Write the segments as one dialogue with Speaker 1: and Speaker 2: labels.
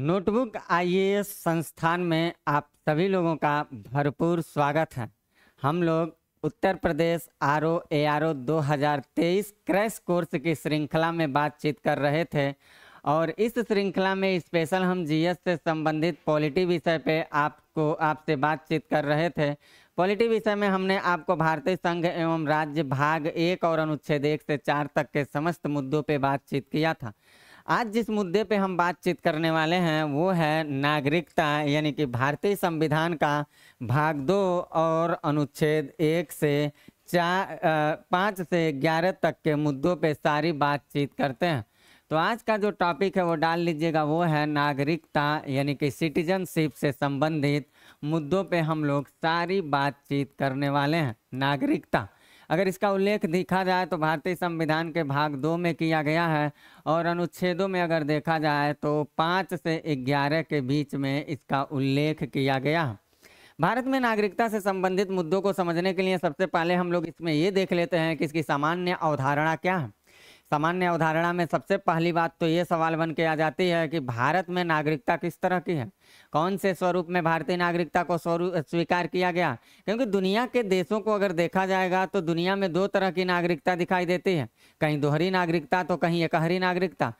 Speaker 1: Notebook IAS संस्थान में आप सभी लोगों का भरपूर स्वागत है। हम लोग Uttar Pradesh RO 2023 crash course की श्रृंखला में बातचीत कर रहे थे और इस श्रृंखला में स्पेशल हम जीएस से संबंधित पॉलिटी विषय पे आपसे बातचीत कर रहे थे। पॉलिटी विषय में हमने आपको भारतीय संघ एवं राज्य भाग 1 और अनुच्छेद 1 से 4 तक के समस्त मुद्दों पे बातचीत किया था। आज जिस मुद्दे पे हम बातचीत करने वाले हैं वो है नागरिकता, यानी कि भारतीय संविधान का भाग 2 और अनुच्छेद 1 से 5 से 11 तक के मुद्दों पे सारी बातचीत करते हैं। तो आज का जो टॉपिक है वो डाल लीजिएगा, वो है नागरिकता, यानी कि सिटीजनशिप से संबंधित मुद्दों पे हम लोग सारी बातचीत करने वाले हैं। नागरिकता, अगर इसका उल्लेख देखा जाए तो भारतीय संविधान के भाग 2 में किया गया है और अनुच्छेदों में अगर देखा जाए तो 5 से 11 के बीच में इसका उल्लेख किया गया है। भारत में नागरिकता से संबंधित मुद्दों को समझने के लिए सबसे पहले हम लोग इसमें ये देख लेते हैं कि इसकी सामान्य अवधारणा क्या है। सामान्य अवधारणा में सबसे पहली बात तो ये सवाल बन के आ जाती है कि भारत में नागरिकता किस तरह की है, कौन से स्वरूप में भारतीय नागरिकता को स्वीकार किया गया। क्योंकि दुनिया के देशों को अगर देखा जाएगा तो दुनिया में 2 तरह की नागरिकता दिखाई देती है, कहीं दोहरी नागरिकता तो कहीं एकहरी नागरिकता।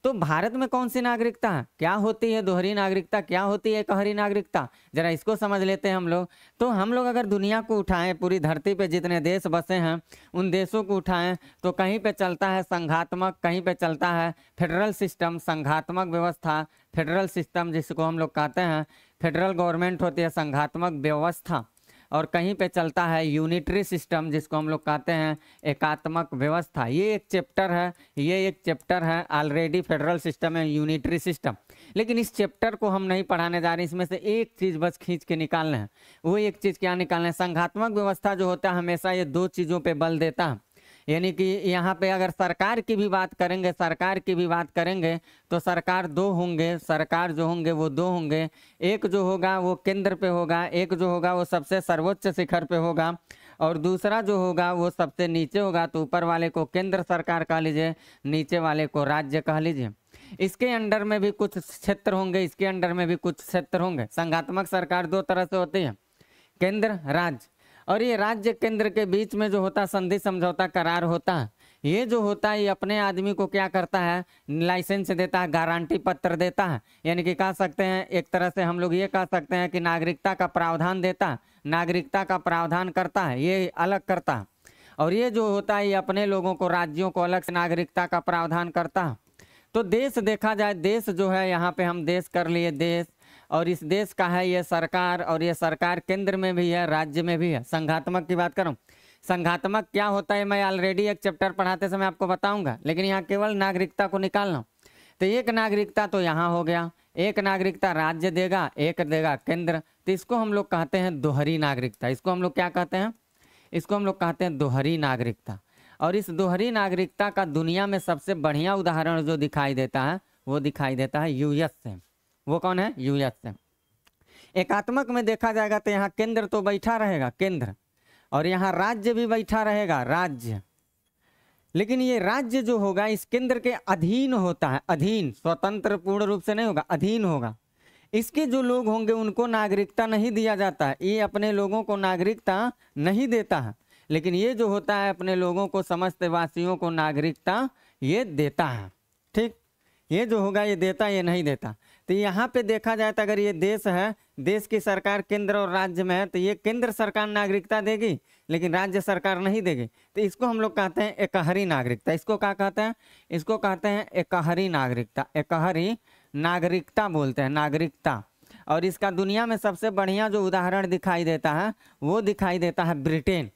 Speaker 1: तो भारत में कौन सी नागरिकता है, क्या होती है दोहरी नागरिकता, क्या होती है एकहरी नागरिकता, जरा इसको समझ लेते हैं हम लोग। तो हम लोग अगर दुनिया को उठाएं, पूरी धरती पे जितने देश बसे हैं उन देशों को उठाएं तो कहीं पे चलता है संघात्मक, कहीं पे चलता है फेडरल सिस्टम, संघात्मक व्यवस्था, फेडरल सिस्टम जिसको हम लोग कहते हैं, फेडरल गवर्नमेंट होती है, संघात्मक व्यवस्था। और कहीं पे चलता है यूनिटरी सिस्टम जिसको हम लोग कहते हैं एकात्मक व्यवस्था। ये एक चैप्टर है ऑलरेडी, फेडरल सिस्टम है, यूनिटरी सिस्टम। लेकिन इस चैप्टर को हम नहीं पढ़ाने जा रहे, इसमें से एक चीज़ बस खींच के निकालना है। वो एक चीज़ क्या निकालना है, संघात्मक व्यवस्था जो होता है हमेशा ये 2 चीज़ों पे बल देता है। यानी कि यहाँ पे अगर सरकार की भी बात करेंगे तो सरकार 2 होंगे, सरकार जो होंगे वो 2 होंगे। एक जो होगा वो केंद्र पे होगा, एक जो होगा वो सबसे सर्वोच्च शिखर पे होगा और दूसरा जो होगा वो सबसे नीचे होगा। तो ऊपर वाले को केंद्र सरकार कह लीजिए, नीचे वाले को राज्य कह लीजिए। इसके अंडर में भी कुछ क्षेत्र होंगे, इसके अंडर में भी कुछ क्षेत्र होंगे। संघात्मक सरकार 2 तरह से होती है, केंद्र राज्य। और ये राज्य केंद्र के बीच में जो होता संधि समझौता करार होता है, ये जो होता है ये अपने आदमी को क्या करता है, लाइसेंस देता है, गारंटी पत्र देता है। यानी कि कह सकते हैं एक तरह से हम लोग ये कह सकते हैं कि नागरिकता का प्रावधान देता है, नागरिकता का प्रावधान करता है, ये अलग करता है। और ये जो होता है ये अपने लोगों को, राज्यों को अलग से नागरिकता का प्रावधान करता है। तो देश देखा जाए, देश जो है यहाँ पे हम देश कर लिए देश, और इस देश का है ये सरकार, और ये सरकार केंद्र में भी है, राज्य में भी है। संघात्मक की बात करूं, संघात्मक क्या होता है मैं ऑलरेडी एक चैप्टर पढ़ाते समय आपको बताऊंगा, लेकिन यहाँ केवल नागरिकता को निकालना। तो एक नागरिकता तो यहाँ हो गया, एक नागरिकता राज्य देगा, एक देगा केंद्र। तो इसको हम लोग कहते हैं दोहरी नागरिकता। इसको हम लोग क्या कहते हैं, इसको हम लोग कहते हैं दोहरी नागरिकता। और इस दोहरी नागरिकता का दुनिया में सबसे बढ़िया उदाहरण जो दिखाई देता है वो दिखाई देता है यूएस से। वो कौन है, यूएस से। एकात्मक में देखा जाएगा तो यहाँ केंद्र तो बैठा रहेगा, केंद्र, और यहाँ राज्य भी बैठा रहेगा, राज्य। लेकिन ये राज्य जो होगा इस केंद्र के अधीन होता है, अधीन, स्वतंत्र पूर्ण रूप से नहीं होगा, अधीन होगा। इसके जो लोग होंगे उनको नागरिकता नहीं दिया जाता है, ये अपने लोगों को नागरिकता नहीं देता है। लेकिन ये जो होता है अपने लोगों को, समस्त वासियों को नागरिकता ये देता है। ठीक, ये जो होगा ये देता, ये नहीं देता। तो यहाँ पे देखा जाए तो अगर ये देश है, देश की सरकार केंद्र और राज्य में है, तो ये केंद्र सरकार नागरिकता देगी लेकिन राज्य सरकार नहीं देगी। तो इसको हम लोग कहते हैं एकहरी नागरिकता। इसको क्या कहते हैं, इसको कहते हैं एकहरी नागरिकता। एकहरी नागरिकता बोलते हैं, नागरिकता। और इसका दुनिया में सबसे बढ़िया जो उदाहरण दिखाई देता है वो दिखाई देता है ब्रिटेन।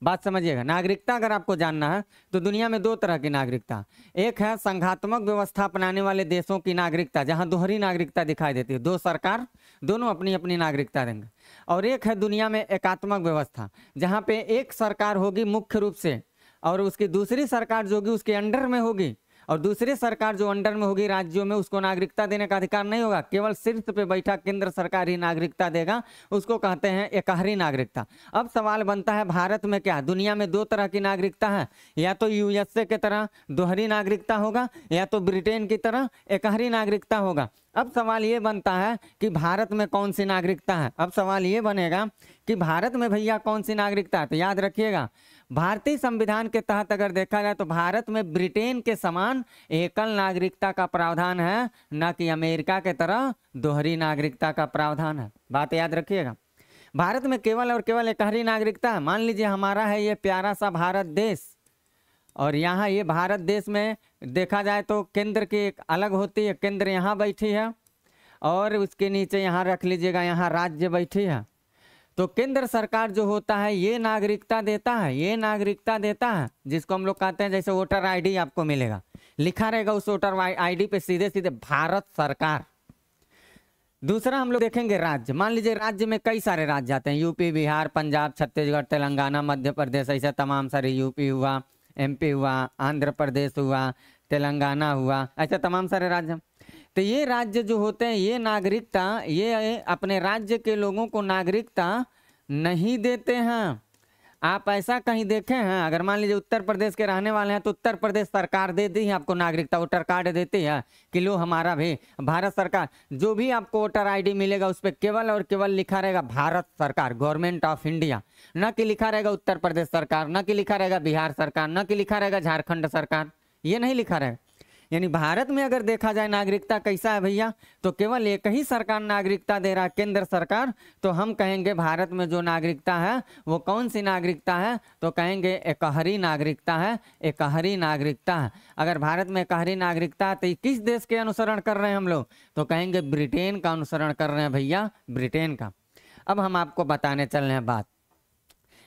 Speaker 1: बात समझिएगा, नागरिकता अगर आपको जानना है तो दुनिया में 2 तरह की नागरिकता, एक है संघात्मक व्यवस्था अपनाने वाले देशों की नागरिकता जहां दोहरी नागरिकता दिखाई देती है, 2 सरकार दोनों अपनी अपनी नागरिकता देंगे। और एक है दुनिया में एकात्मक व्यवस्था जहां पे एक सरकार होगी मुख्य रूप से और उसकी दूसरी सरकार जो होगी उसके अंडर में होगी, और दूसरी सरकार जो अंडर में होगी राज्यों में, उसको नागरिकता देने का अधिकार नहीं होगा। केवल शीर्ष पे बैठा केंद्र सरकार ही नागरिकता देगा, उसको कहते हैं एकहरी नागरिकता। अब सवाल बनता है भारत में क्या, दुनिया में दो तरह की नागरिकता है, या तो यूएसए के तरह दोहरी नागरिकता होगा, या तो ब्रिटेन की तरह एकहरी नागरिकता होगा। अब सवाल ये बनता है कि भारत में कौन सी नागरिकता है। अब सवाल ये बनेगा कि भारत में भैया कौन सी नागरिकता है। तो याद रखिएगा, भारतीय संविधान के तहत अगर देखा जाए तो भारत में ब्रिटेन के समान एकल नागरिकता का प्रावधान है, न कि अमेरिका के तरह दोहरी नागरिकता का प्रावधान है। बात याद रखिएगा, भारत में केवल और केवल एकहरी नागरिकता है। मान लीजिए हमारा है ये प्यारा सा भारत देश, और यहाँ ये भारत देश में देखा जाए तो केंद्र की एक अलग होती है, केंद्र यहाँ बैठी है, और उसके नीचे यहाँ रख लीजिएगा यहाँ राज्य बैठी है। तो केंद्र सरकार जो होता है ये नागरिकता देता है, ये नागरिकता देता है, जिसको हम लोग कहते हैं, जैसे वोटर आईडी आपको मिलेगा, लिखा रहेगा उस वोटर आईडी पे सीधे सीधे भारत सरकार। दूसरा हम लोग देखेंगे राज्य। मान लीजिए राज्य में कई सारे राज्य आते हैं, यूपी, बिहार, पंजाब, छत्तीसगढ़, तेलंगाना, मध्य प्रदेश, ऐसे तमाम सारे, यूपी हुआ, एमपी हुआ, आंध्र प्रदेश हुआ, तेलंगाना हुआ, ऐसे तमाम सारे राज्य। तो ये राज्य जो होते हैं ये नागरिकता, ये अपने राज्य के लोगों को नागरिकता नहीं देते हैं। आप ऐसा कहीं देखे हैं? अगर मान लीजिए उत्तर प्रदेश के रहने वाले हैं तो उत्तर प्रदेश सरकार देती है आपको नागरिकता, वोटर कार्ड देती है कि लो हमारा भी। भारत सरकार जो भी आपको वोटर आईडी मिलेगा उस पर केवल और केवल लिखा रहेगा भारत सरकार, गवर्नमेंट ऑफ इंडिया, न कि लिखा रहेगा उत्तर प्रदेश सरकार, न कि लिखा रहेगा बिहार सरकार, न कि लिखा रहेगा झारखंड सरकार, ये नहीं लिखा रहेगा। यानी भारत में अगर देखा जाए नागरिकता कैसा है भैया, तो केवल एक ही सरकार नागरिकता दे रहा है, केंद्र सरकार। तो हम कहेंगे भारत में जो नागरिकता है वो कौन सी नागरिकता है, तो कहेंगे एकहरी नागरिकता है, एकहरी नागरिकता है। अगर भारत में एकहरी नागरिकता है तो किस देश के अनुसरण कर रहे हैं हम लोग, तो कहेंगे ब्रिटेन का अनुसरण कर रहे हैं भैया, ब्रिटेन का। अब हम आपको बताने चल रहे हैं बात,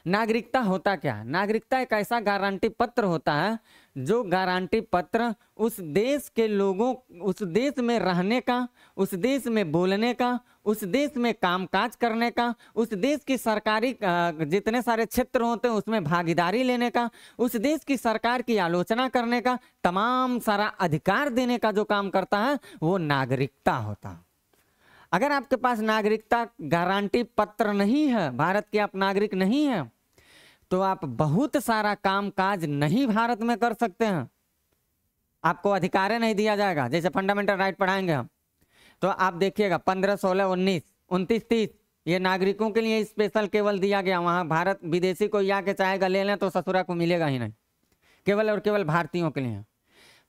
Speaker 1: नागरिकता होता क्या। नागरिकता एक ऐसा गारंटी पत्र होता है जो गारंटी पत्र उस देश के लोगों, उस देश में रहने का, उस देश में बोलने का, उस देश में कामकाज करने का, उस देश की सरकारी जितने सारे क्षेत्र होते हैं उसमें भागीदारी लेने का, उस देश की सरकार की आलोचना करने का, तमाम सारा अधिकार देने का जो काम करता है वो नागरिकता होता है। अगर आपके पास नागरिकता गारंटी पत्र नहीं है, भारत के आप नागरिक नहीं है, तो आप बहुत सारा काम काज नहीं भारत में कर सकते हैं, आपको अधिकार नहीं दिया जाएगा। जैसे फंडामेंटल राइट पढ़ाएंगे हम, तो आप देखिएगा 15, 16, 19, 29, 30 ये नागरिकों के लिए स्पेशल केवल दिया गया। वहाँ भारत विदेशी कोई आके चाहेगा ले लें तो ससुरा को मिलेगा ही नहीं, केवल और केवल भारतीयों के लिए।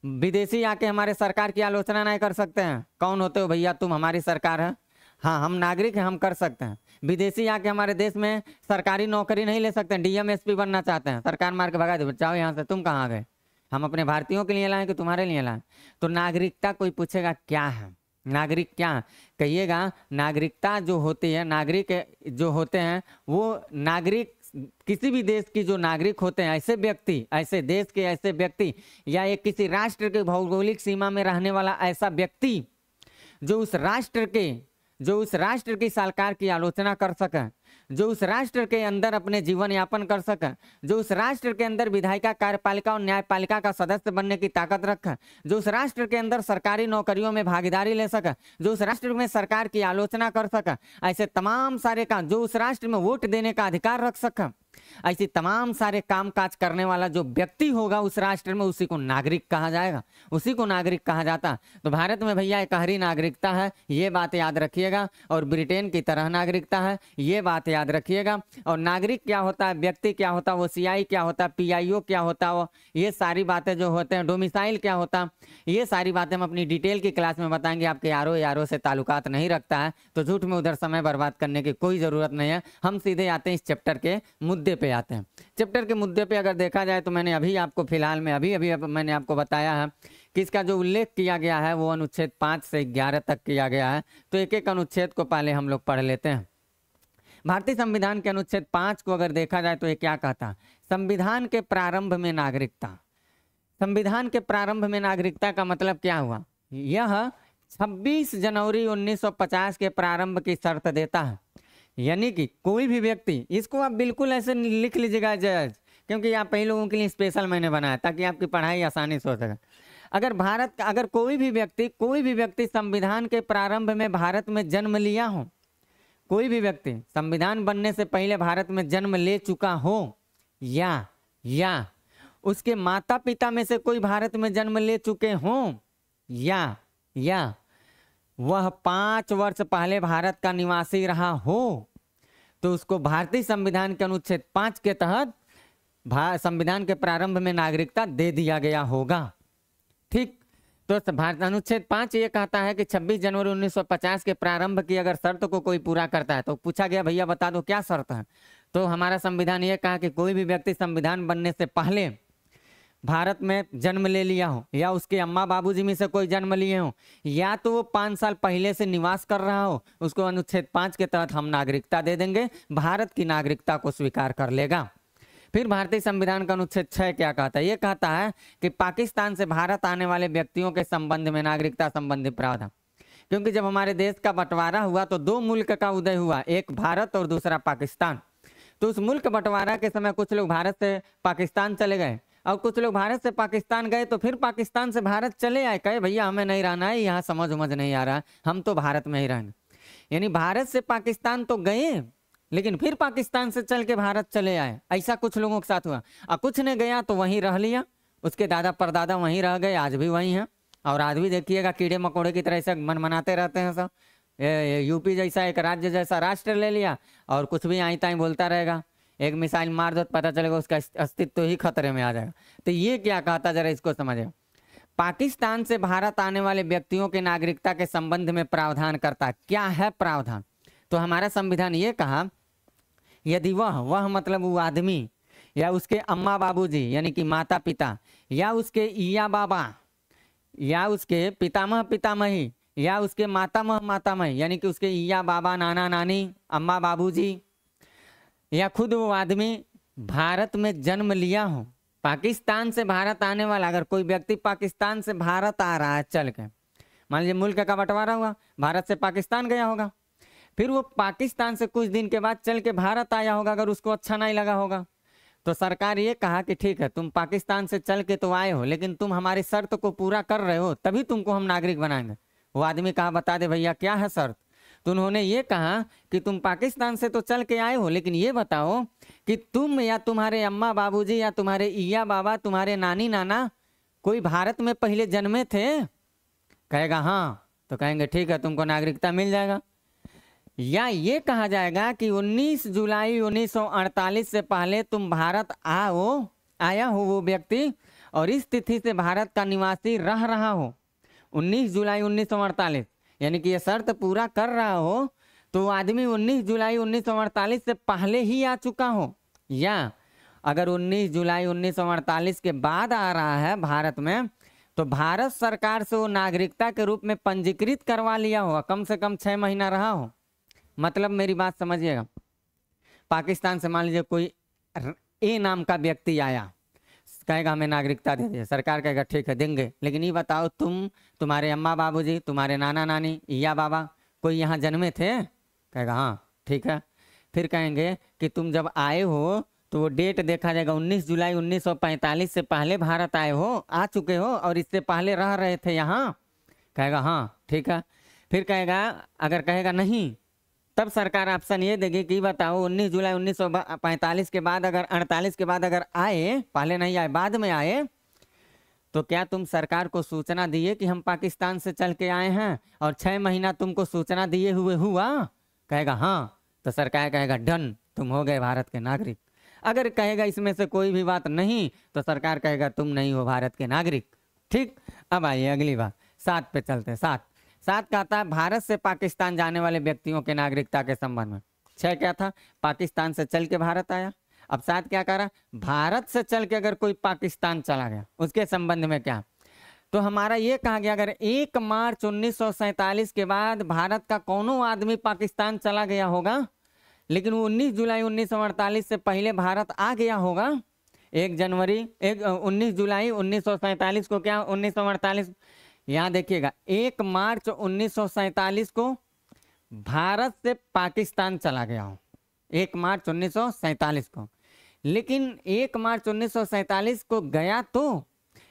Speaker 1: विदेशी आके हमारे सरकार की आलोचना नहीं कर सकते हैं। कौन होते हो भैया तुम, हमारी सरकार है, हाँ हम नागरिक हैं, हम कर सकते हैं। विदेशी आके हमारे देश में सरकारी नौकरी नहीं ले सकते हैं, डीएम एसपी बनना चाहते हैं, सरकार मार के भगा दे, जाओ यहाँ से, तुम कहाँ गए, हम अपने भारतीयों के लिए लाए कि तुम्हारे लिए लाए। तो नागरिकता कोई पूछेगा क्या है, नागरिक क्या कहिएगा, नागरिकता जो होती है, नागरिक जो होते हैं वो नागरिक किसी भी देश की जो नागरिक होते हैं, ऐसे व्यक्ति, ऐसे देश के ऐसे व्यक्ति, या एक किसी राष्ट्र के भौगोलिक सीमा में रहने वाला ऐसा व्यक्ति जो उस राष्ट्र की सरकार की आलोचना कर सके, जो उस राष्ट्र के अंदर अपने जीवन यापन कर सके, जो उस राष्ट्र के अंदर विधायिका, कार्यपालिका और न्यायपालिका का सदस्य बनने की ताकत रखे, जो उस राष्ट्र के अंदर सरकारी नौकरियों में भागीदारी ले सके, जो उस राष्ट्र में सरकार की आलोचना कर सके, ऐसे तमाम सारे काम, जो उस राष्ट्र में वोट देने का अधिकार रख सके, ऐसी तमाम सारे कामकाज करने वाला जो व्यक्ति होगा उस राष्ट्र में, उसी को नागरिक कहा जाएगा, उसी को नागरिक कहा जाता। तो भारत में भैया एकहरी नागरिकता है, ये बात याद रखिएगा, और ब्रिटेन की तरह नागरिकता है, ये बात याद रखिएगा। और नागरिक क्या होता है, व्यक्ति क्या होता है, वो सीआई क्या होता है, पीआईओ क्या होता है, वो ये सारी बातें जो होते हैं, डोमिसाइल क्या होता है, ये सारी बातें हम अपनी डिटेल की क्लास में बताएंगे। आपके यारों से ताल्लुकात नहीं रखता है तो झूठ में उधर समय बर्बाद करने की कोई ज़रूरत नहीं है। हम सीधे आते हैं इस चैप्टर के मुद्दे पे आते हैं। चैप्टर के मुद्दे पे अगर देखा जाए तो मैंने अभी आपको फिलहाल में अभी मैंने आपको बताया है कि इसका जो उल्लेख किया गया है वो अनुच्छेद 5 से 11 तक किया गया है। तो एक एक अनुच्छेद को पहले हम लोग पढ़ लेते हैं। भारतीय संविधान के अनुच्छेद 5 को अगर देखा जाए तो ये क्या कहता है, संविधान के प्रारंभ में नागरिकता। संविधान के प्रारंभ में नागरिकता का मतलब क्या हुआ, यह 26 जनवरी 1950 के प्रारंभ की शर्त देता है। यानी कि कोई भी व्यक्ति, इसको आप बिल्कुल ऐसे लिख लीजिएगा जज, क्योंकि आप कई लोगों के लिए स्पेशल मैंने बनाया ताकि आपकी पढ़ाई आसानी से हो सके। अगर कोई भी व्यक्ति संविधान के प्रारंभ में भारत में जन्म लिया हो, कोई भी व्यक्ति संविधान बनने से पहले भारत में जन्म ले चुका हो, या उसके माता पिता में से कोई भारत में जन्म ले चुके हों, या वह 5 वर्ष पहले भारत का निवासी रहा हो, तो उसको भारतीय संविधान के अनुच्छेद 5 के तहत संविधान के प्रारंभ में नागरिकता दे दिया गया होगा। ठीक, तो भारत अनुच्छेद 5 ये कहता है कि 26 जनवरी 1950 के प्रारंभ की अगर शर्त को कोई पूरा करता है, तो पूछा गया भैया बता दो क्या शर्त है, तो हमारा संविधान ये कहा कि कोई भी व्यक्ति संविधान बनने से पहले भारत में जन्म ले लिया हो, या उसके अम्मा बाबूजी में से कोई जन्म लिए हो, या तो वो 5 साल पहले से निवास कर रहा हो, उसको अनुच्छेद 5 के तहत हम नागरिकता दे देंगे, भारत की नागरिकता को स्वीकार कर लेगा। फिर भारतीय संविधान का अनुच्छेद 6 क्या कहता है? ये कहता है कि पाकिस्तान से भारत आने वाले व्यक्तियों के संबंध में नागरिकता संबंधी प्रावधान, क्योंकि जब हमारे देश का बंटवारा हुआ तो 2 मुल्क का उदय हुआ, एक भारत और दूसरा पाकिस्तान। तो उस मुल्क बंटवारा के समय कुछ लोग भारत से पाकिस्तान चले गए और कुछ लोग भारत से पाकिस्तान गए, तो फिर पाकिस्तान से भारत चले आए, कहे भैया हमें नहीं रहना है, यहाँ समझ नहीं आ रहा, हम तो भारत में ही रहना। यानी भारत से पाकिस्तान तो गए, लेकिन फिर पाकिस्तान से चल के भारत चले आए। ऐसा कुछ लोगों के साथ हुआ। और कुछ ने गया तो वहीं रह लिया, उसके दादा परदादा वहीं रह गए, आज भी वहीं हैं। और आज भी देखिएगा कीड़े मकोड़े की तरह से मन मनाते रहते हैं सब। यूपी जैसा एक राज्य जैसा राष्ट्र ले लिया और कुछ भी आई ताई बोलता रहेगा, एक मिसाइल मार दो पता चलेगा उसका अस्तित्व ही खतरे में आ जाएगा। तो ये क्या कहता, जरा इसको समझे। पाकिस्तान से भारत आने वाले व्यक्तियों के नागरिकता के संबंध में प्रावधान करता। क्या है प्रावधान? तो हमारा संविधान ये कहा, यदि वह मतलब वो आदमी या उसके अम्मा बाबूजी यानी कि माता पिता, या उसके ईया बाबा, या उसके पितामह पितामही, या उसके मातामह मातामही यानी कि उसके ईया बाबा नाना नानी अम्मा बाबूजी, या खुद वो आदमी भारत में जन्म लिया हो। पाकिस्तान से भारत आने वाला अगर कोई व्यक्ति पाकिस्तान से भारत आ रहा है चल के, मान लीजिए मुल्क का बंटवारा हुआ, भारत से पाकिस्तान गया होगा, फिर वो पाकिस्तान से कुछ दिन के बाद चल के भारत आया होगा, अगर उसको अच्छा नहीं लगा होगा, तो सरकार ये कहा कि ठीक है तुम पाकिस्तान से चल के तो आए हो, लेकिन तुम हमारी शर्त को पूरा कर रहे हो तभी तुमको हम नागरिक बनाएंगे। वो आदमी कहा बता दे भैया क्या है शर्त? तो उन्होंने ये कहा कि तुम पाकिस्तान से तो चल के आए हो, लेकिन ये बताओ कि तुम या तुम्हारे अम्मा बाबूजी या तुम्हारे ईया बाबा, तुम्हारे नानी नाना कोई भारत में पहले जन्मे थे? कहेगा हाँ, तो कहेंगे ठीक है तुमको नागरिकता मिल जाएगा। या ये कहा जाएगा कि 19 जुलाई 1948 से पहले तुम भारत आया हो वो व्यक्ति, और इस तिथि से भारत का निवासी रह रहा हो। 19 जुलाई 1948 यानी कि ये शर्त पूरा कर रहा हो तो वो आदमी 19 जुलाई 1948 से पहले ही आ चुका हो, या अगर 19 जुलाई 1948 के बाद आ रहा है भारत में, तो भारत सरकार से वो नागरिकता के रूप में पंजीकृत करवा लिया हो, कम से कम 6 महीना रहा हो। मतलब मेरी बात समझिएगा, पाकिस्तान से मान लीजिए कोई ए नाम का व्यक्ति आया, कहेगा हमें नागरिकता दे दीजिए, सरकार कहेगा ठीक है देंगे, लेकिन ये बताओ तुम्हारे अम्मा बाबूजी, तुम्हारे नाना नानी या बाबा कोई यहाँ जन्मे थे? कहेगा हाँ ठीक है। फिर कहेंगे कि तुम जब आए हो तो वो डेट देखा जाएगा, 19 जुलाई 1945 से पहले भारत आए हो, आ चुके हो, और इससे पहले रह रहे थे यहाँ? कहेगा हाँ ठीक है। फिर कहेगा, अगर कहेगा नहीं, तब सरकार ऑप्शन ये देगी कि बताओ 19 जुलाई 1945 के बाद अगर 48 के बाद अगर आए, पहले नहीं आए बाद में आए, तो क्या तुम सरकार को सूचना दिए कि हम पाकिस्तान से चल के आए हैं और 6 महीना तुमको सूचना दिए हुए हुआ? कहेगा हाँ, तो सरकार कहेगा डन, तुम हो गए भारत के नागरिक। अगर कहेगा इसमें से कोई भी बात नहीं, तो सरकार कहेगा तुम नहीं हो भारत के नागरिक। ठीक, अब आइए अगली बात, 7 पे चलते हैं। 7 कहता है भारत से पाकिस्तान जाने वाले व्यक्तियों के नागरिकता के संबंध में। 6 क्या था? पाकिस्तान से चल के भारत आया। अब 7 क्या कह रहा? भारत से चल के अगर कोई पाकिस्तान चला गया, उसके संबंध में क्या? तो हमारा ये कहा गया अगर 1 मार्च 1947 के बाद भारत का कोनो आदमी पाकिस्तान चला गया होगा, लेकिन वो 19 जुलाई 1948 से पहले भारत आ गया होगा, 19 जुलाई 1947 को क्या 1948, यहाँ देखिएगा 1 मार्च 1947 को भारत से पाकिस्तान चला गया हो, 1 मार्च 1947 को। लेकिन 1 मार्च 1947 को गया तो,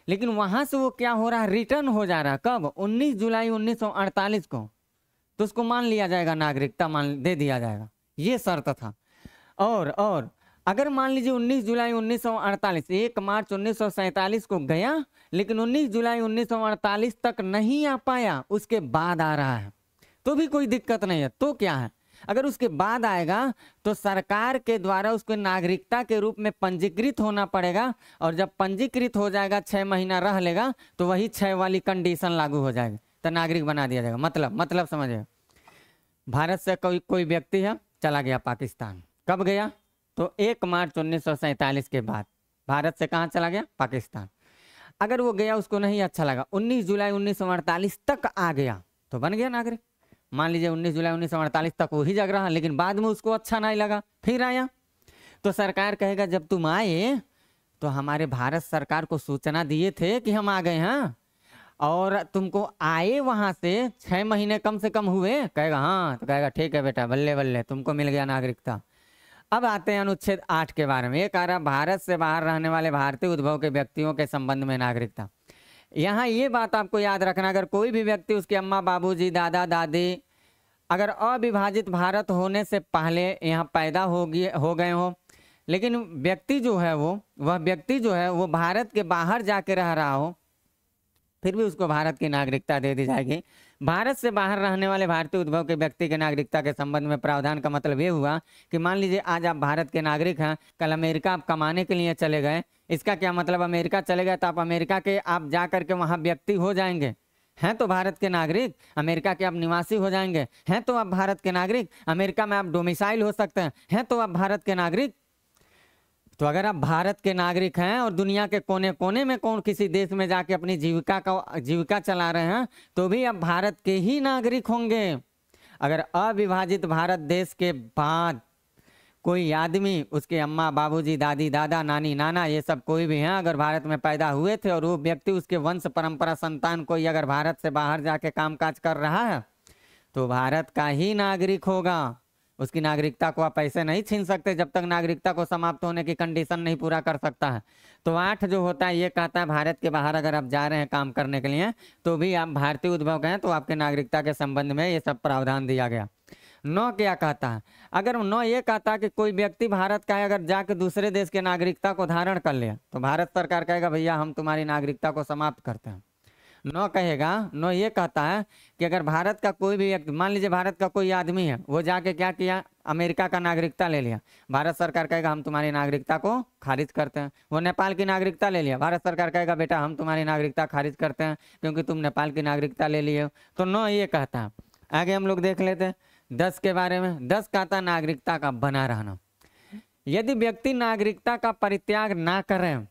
Speaker 1: लेकिन वहां से वो क्या हो रहा है, रिटर्न हो जा रहा है। कब? 19 जुलाई 1948 को। तो उसको मान लिया जाएगा, नागरिकता मान दे दिया जाएगा, ये शर्त था। और अगर मान लीजिए 19 जुलाई 1948, 1 मार्च 1947 को गया, लेकिन 19 जुलाई 1948 तक नहीं आ पाया, उसके बाद आ रहा है, तो भी कोई दिक्कत नहीं है। तो क्या है, अगर उसके बाद आएगा तो सरकार के द्वारा उसको नागरिकता के रूप में पंजीकृत होना पड़ेगा, और जब पंजीकृत हो जाएगा, 6 महीना रह लेगा, तो वही 6 वाली कंडीशन लागू हो जाएगी, तो नागरिक बना दिया जाएगा। मतलब समझिए, भारत से कोई व्यक्ति है, चला गया पाकिस्तान। कब गया? तो 1 मार्च 1947 के बाद भारत से कहाँ चला गया? पाकिस्तान। अगर वो गया, उसको नहीं अच्छा लगा, 19 जुलाई 1948 तक आ गया, तो बन गया नागरिक। मान लीजिए 19 जुलाई 1948 तक वही जग रहा, लेकिन बाद में उसको अच्छा नहीं लगा, फिर आया, तो सरकार कहेगा जब तुम आए तो हमारे भारत सरकार को सूचना दिए थे कि हम आ गए हैं, और तुमको आए वहां से 6 महीने कम से कम हुए। कहेगा हाँ, तो कहेगा ठीक है बेटा, बल्ले बल्ले, तुमको मिल गया नागरिकता। अब आते हैं अनुच्छेद 8 के बारे में। ये कह रहा भारत से बाहर रहने वाले भारतीय उद्भव के व्यक्तियों के संबंध में नागरिकता। यहाँ ये बात आपको याद रखना, अगर कोई भी व्यक्ति, उसके अम्मा बाबूजी, दादा दादी, अगर अविभाजित भारत होने से पहले यहाँ पैदा हो गए हो, लेकिन व्यक्ति जो है वह व्यक्ति जो है वो भारत के बाहर जाके रह रहा हो, फिर भी उसको भारत की नागरिकता दे दी जाएगी। भारत से बाहर रहने वाले भारतीय उद्भव के व्यक्ति के नागरिकता के संबंध में प्रावधान का मतलब ये हुआ कि मान लीजिए आज आप भारत के नागरिक हैं, कल अमेरिका आप कमाने के लिए चले गए। इसका क्या मतलब, अमेरिका चले गए तो आप अमेरिका के आप जा करके वहाँ व्यक्ति हो जाएंगे, हैं तो भारत के नागरिक, अमेरिका के आप निवासी हो जाएंगे, हैं तो आप भारत के नागरिक, अमेरिका में आप डोमिसाइल हो सकते हैं तो आप भारत के नागरिक। तो अगर आप भारत के नागरिक हैं और दुनिया के कोने कोने में किसी देश में जाके अपनी जीविका चला रहे हैं, तो भी आप भारत के ही नागरिक होंगे। अगर अविभाजित भारत देश के बाद कोई आदमी, उसके अम्मा बाबूजी, दादी दादा, नानी नाना, ये सब कोई भी हैं, अगर भारत में पैदा हुए थे और वो व्यक्ति, उसके वंश परंपरा संतान कोई अगर भारत से बाहर जाके कामकाज कर रहा है, तो भारत का ही नागरिक होगा। उसकी नागरिकता को आप ऐसे नहीं छीन सकते जब तक नागरिकता को समाप्त होने की कंडीशन नहीं पूरा कर सकता है। तो 8 जो होता है ये कहता है भारत के बाहर अगर आप जा रहे हैं काम करने के लिए, तो भी आप भारतीय उद्भव के हैं, तो आपके नागरिकता के संबंध में ये सब प्रावधान दिया गया। 9 क्या कहता है, अगर 9 ये कहता है कि कोई व्यक्ति भारत का है, अगर जाके दूसरे देश के नागरिकता को धारण कर लिया, तो भारत सरकार कहेगा भैया हम तुम्हारी नागरिकता को समाप्त करते हैं। 9 कहेगा, 9 ये कहता है कि अगर भारत का कोई भी व्यक्ति, मान लीजिए भारत का कोई आदमी है, वो जाके क्या किया, अमेरिका का नागरिकता ले लिया, भारत सरकार कहेगा हम तुम्हारी नागरिकता को खारिज करते हैं। वो नेपाल की नागरिकता ले लिया, भारत सरकार कहेगा बेटा हम तुम्हारी नागरिकता खारिज करते हैं क्योंकि तुम नेपाल की नागरिकता ले लिए हो। तो 9 ये कहता है। आगे हम लोग देख लेते हैं 10 के बारे में। 10 कहता है नागरिकता का बना रहना। यदि व्यक्ति नागरिकता का परित्याग ना करें,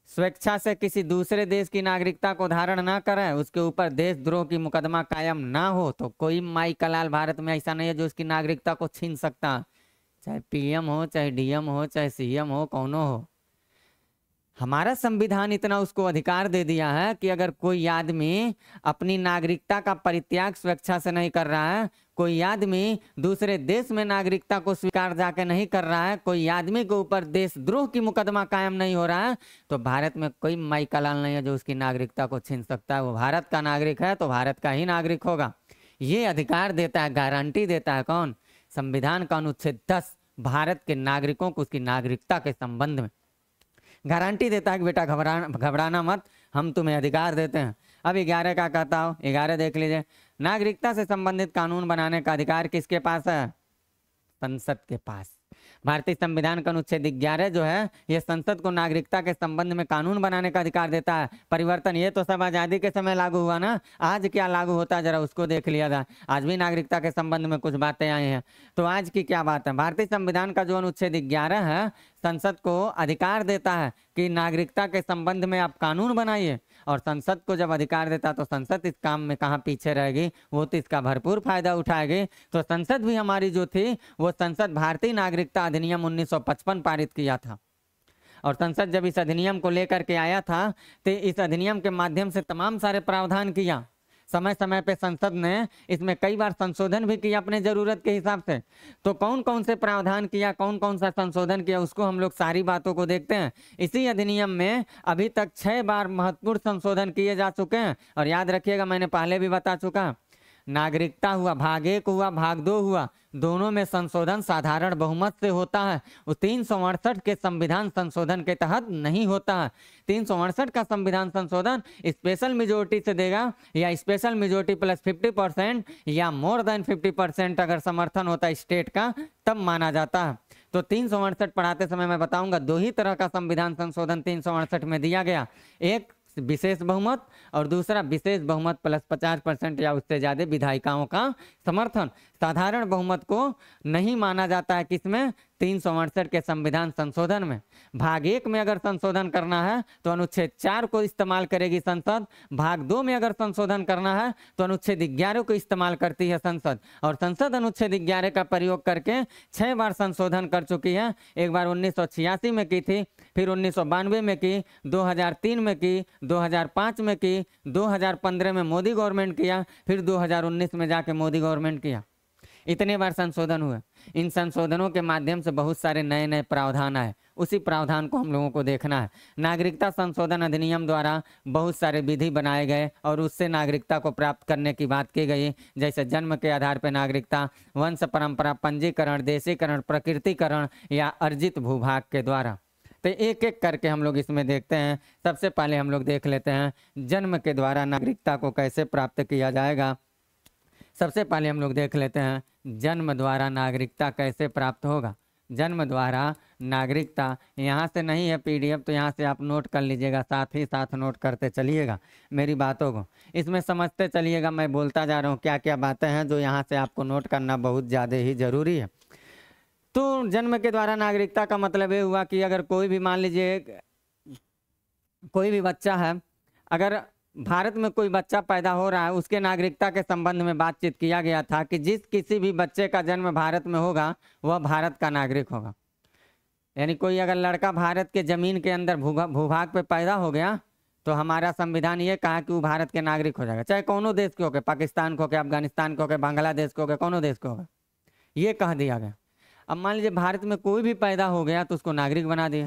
Speaker 1: स्वेच्छा से किसी दूसरे देश की नागरिकता को धारण ना करें, उसके ऊपर देशद्रोह की मुकदमा कायम ना हो, तो कोई माई कलाल भारत में ऐसा नहीं है जो उसकी नागरिकता को छीन सकता, चाहे पीएम हो, चाहे डीएम हो, चाहे सीएम हो, कौनो हो। हमारा संविधान इतना उसको अधिकार दे दिया है कि अगर कोई आदमी अपनी नागरिकता का परित्याग स्वेच्छा से नहीं कर रहा है, कोई आदमी दूसरे देश में नागरिकता को स्वीकार जाके नहीं कर रहा है, कोई आदमी के ऊपर देशद्रोह की मुकदमा कायम नहीं हो रहा है, तो भारत में कोई माई कलाल नहीं है जो उसकी नागरिकता को छीन सकता है। वो भारत का नागरिक है तो भारत का ही नागरिक होगा। ये अधिकार देता है, गारंटी देता है कौन? संविधान का अनुच्छेद 10 भारत के नागरिकों को उसकी नागरिकता के संबंध में गारंटी देता है कि बेटा घबराना मत, हम तुम्हें अधिकार देते हैं। अब 11 का कहता हो, 11 देख लीजिए। नागरिकता से संबंधित कानून बनाने का अधिकार किसके पास है? संसद के पास। भारतीय संविधान का अनुच्छेद 11 जो है ये संसद को नागरिकता के संबंध में कानून बनाने का अधिकार देता है। परिवर्तन ये तो सब आज़ादी के समय लागू हुआ ना, आज क्या लागू होता है जरा उसको देख लिया जाए। आज भी नागरिकता के संबंध में कुछ बातें आई हैं, तो आज की क्या बात है? भारतीय संविधान का जो अनुच्छेद 11 है संसद को अधिकार देता है कि नागरिकता के संबंध में आप कानून बनाइए, और संसद को जब अधिकार देता तो संसद इस काम में कहाँ पीछे रहेगी, वो तो इसका भरपूर फायदा उठाएगी। तो संसद भी हमारी जो थी वो संसद भारतीय नागरिकता अधिनियम 1955 पारित किया था, और संसद जब इस अधिनियम को लेकर के आया था तो इस अधिनियम के माध्यम से तमाम सारे प्रावधान किया। समय समय पे संसद ने इसमें कई बार संशोधन भी किया अपने ज़रूरत के हिसाब से। तो कौन कौन से प्रावधान किया, कौन कौन सा संशोधन किया, उसको हम लोग सारी बातों को देखते हैं। इसी अधिनियम में अभी तक 6 बार महत्वपूर्ण संशोधन किए जा चुके हैं। और याद रखिएगा, मैंने पहले भी बता चुका, नागरिकता हुआ, भाग 1 हुआ, भाग 2 हुआ, दोनों में संशोधन साधारण बहुमत से होता है। वो 368 के संविधान संशोधन के तहत नहीं होता है। 368 का संविधान संशोधन स्पेशल मेजोरिटी से देगा, या स्पेशल मेजोरिटी प्लस 50% या मोर देन 50% अगर समर्थन होता है स्टेट का, तब माना जाता है। तो 368 पढ़ाते समय मैं बताऊंगा, 2 ही तरह का संविधान संशोधन 368 में दिया गया, एक विशेष बहुमत और दूसरा विशेष बहुमत प्लस 50% या उससे ज़्यादा विधायिकाओं का समर्थन। साधारण बहुमत को नहीं माना जाता है किसमें, 368 के संविधान संशोधन में। भाग 1 में अगर संशोधन करना है तो अनुच्छेद 4 को इस्तेमाल करेगी संसद। भाग 2 में अगर संशोधन करना है तो अनुच्छेद 11 को इस्तेमाल करती है संसद। और संसद अनुच्छेद 11 का प्रयोग करके 6 बार संशोधन कर चुकी है। एक बार 1986 में की थी, फिर 1992 में की, 2003 में की, 2005 में की, 2015 में मोदी गवर्नमेंट किया, फिर 2019 में जाके मोदी गवर्नमेंट किया। इतने बार संशोधन हुए। इन संशोधनों के माध्यम से बहुत सारे नए नए प्रावधान आए, उसी प्रावधान को हम लोगों को देखना है। नागरिकता संशोधन अधिनियम द्वारा बहुत सारे विधि बनाए गए और उससे नागरिकता को प्राप्त करने की बात की गई, जैसे जन्म के आधार पर नागरिकता, वंश परंपरा, पंजीकरण, देशीकरण, प्रकृतिकरण या अर्जित भूभाग के द्वारा। तो एक एक करके हम लोग इसमें देखते हैं। सबसे पहले हम लोग देख लेते हैं जन्म के द्वारा नागरिकता को कैसे प्राप्त किया जाएगा। सबसे पहले हम लोग देख लेते हैं जन्म द्वारा नागरिकता कैसे प्राप्त होगा। जन्म द्वारा नागरिकता यहाँ से नहीं है PDF, तो यहाँ से आप नोट कर लीजिएगा, साथ ही साथ नोट करते चलिएगा मेरी बातों को, इसमें समझते चलिएगा। मैं बोलता जा रहा हूँ क्या क्या बातें हैं जो यहाँ से आपको नोट करना बहुत ज़्यादा ही ज़रूरी है। तो जन्म के द्वारा नागरिकता का मतलब ये हुआ कि अगर कोई भी, मान लीजिए कोई भी बच्चा है, अगर भारत में कोई बच्चा पैदा हो रहा है, उसके नागरिकता के संबंध में बातचीत किया गया था कि जिस किसी भी बच्चे का जन्म भारत में होगा वह भारत का नागरिक होगा। यानी कोई अगर लड़का भारत के ज़मीन के अंदर भूभाग पे पैदा हो गया तो हमारा संविधान ये कहा कि वो भारत के नागरिक हो जाएगा, चाहे कौनो देश के हो गए, पाकिस्तान को हो गए, अफगानिस्तान को हो गए, बांग्लादेश को हो गए, कौनो देश को हो गए, ये कह दिया गया। अब मान लीजिए भारत में कोई भी पैदा हो गया तो उसको नागरिक बना दिया,